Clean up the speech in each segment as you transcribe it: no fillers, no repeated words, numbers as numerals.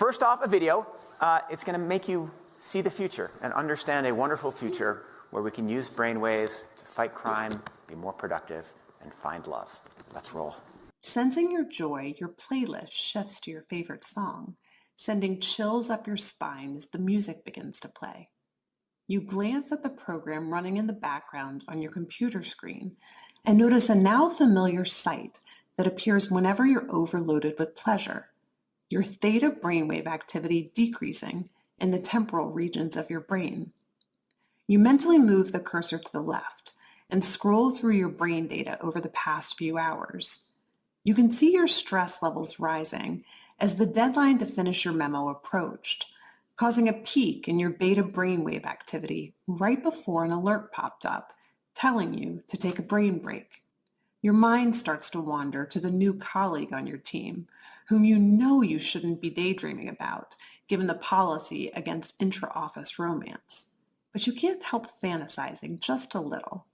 First off, a video. It's going to make you see the future and understand a wonderful future where we can use brainwaves to fight crime, be more productive, and find love. Let's roll. Sensing your joy, your playlist shifts to your favorite song, sending chills up your spine as the music begins to play. You glance at the program running in the background on your computer screen and notice a now familiar sight that appears whenever you're overloaded with pleasure. Your theta brainwave activity decreasing in the temporal regions of your brain. You mentally move the cursor to the left and scroll through your brain data over the past few hours. You can see your stress levels rising as the deadline to finish your memo approached, causing a peak in your beta brainwave activity right before an alert popped up, telling you to take a brain break. Your mind starts to wander to the new colleague on your team, whom you know you shouldn't be daydreaming about, given the policy against intra-office romance. But you can't help fantasizing just a little.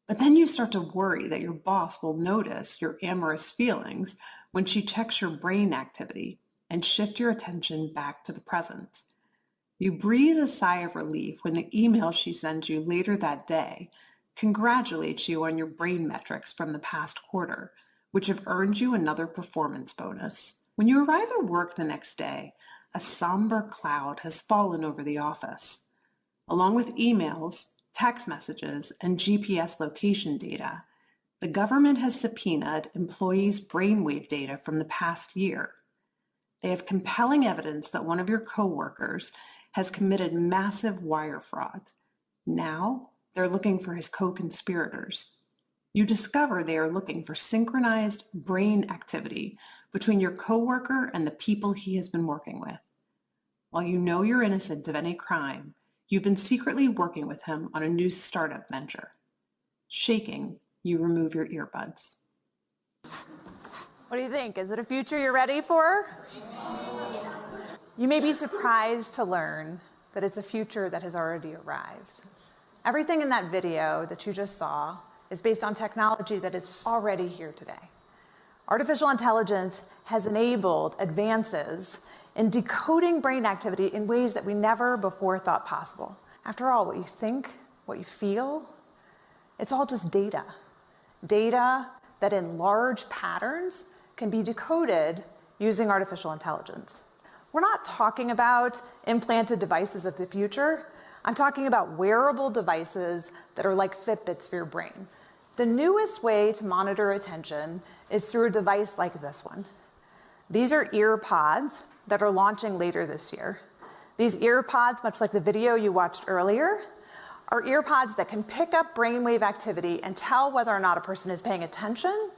But then you start to worry that your boss will notice your amorous feelings when she checks your brain activity and shift your attention back to the present. You breathe a sigh of relief when the email she sends you later that day congratulates you on your brain metrics from the past quarter, which have earned you another performance bonus. When you arrive at work the next day, a somber cloud has fallen over the office. Along with emails, text messages, and GPS location data, the government has subpoenaed employees' brainwave data from the past year. They have compelling evidence that one of your coworkers has committed massive wire fraud. Now, they're looking for his co-conspirators. You discover they are looking for synchronized brain activity between your coworker and the people he has been working with. While you know you're innocent of any crime, you've been secretly working with him on a new startup venture. Shaking, you remove your earbuds. What do you think? Is it a future you're ready for? You may be surprised to learn that it's a future that has already arrived. Everything in that video that you just saw is based on technology that is already here today. Artificial intelligence has enabled advances in decoding brain activity in ways that we never before thought possible. After all, what you think, what you feel, it's all just data. Data that in large patterns can be decoded using artificial intelligence. We're not talking about implanted devices of the future. I'm talking about wearable devices that are like Fitbits for your brain. The newest way to monitor attention is through a device like this one. These are EarPods that are launching later this year. These EarPods, much like the video you watched earlier, are EarPods that can pick up brainwave activity and tell whether or not a person is paying attention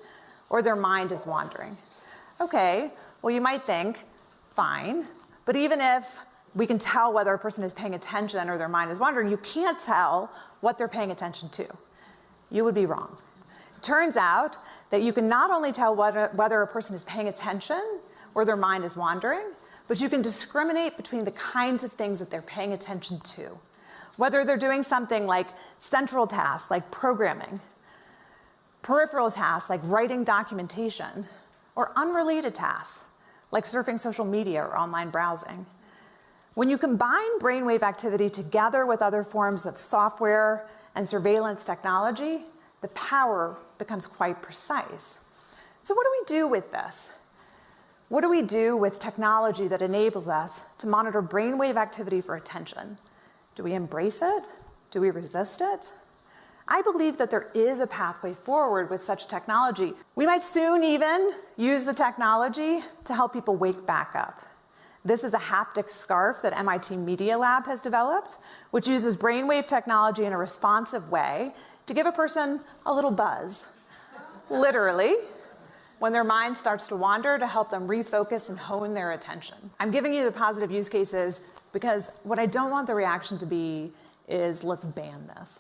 or their mind is wandering. Okay, well, you might think, fine, but even if we can tell whether a person is paying attention or their mind is wandering, you can't tell what they're paying attention to. You would be wrong. It turns out that you can not only tell whether a person is paying attention or their mind is wandering, but you can discriminate between the kinds of things that they're paying attention to. Whether they're doing something like central tasks, like programming, peripheral tasks, like writing documentation, or unrelated tasks, like surfing social media or online browsing. When you combine brainwave activity together with other forms of software and surveillance technology, the power becomes quite precise. So what do we do with this? What do we do with technology that enables us to monitor brainwave activity for attention? Do we embrace it? Do we resist it? I believe that there is a pathway forward with such technology. We might soon even use the technology to help people wake back up. This is a haptic scarf that MIT Media Lab has developed, which uses brainwave technology in a responsive way to give a person a little buzz, literally, when their mind starts to wander, to help them refocus and hone their attention. I'm giving you the positive use cases because what I don't want the reaction to be is, let's ban this.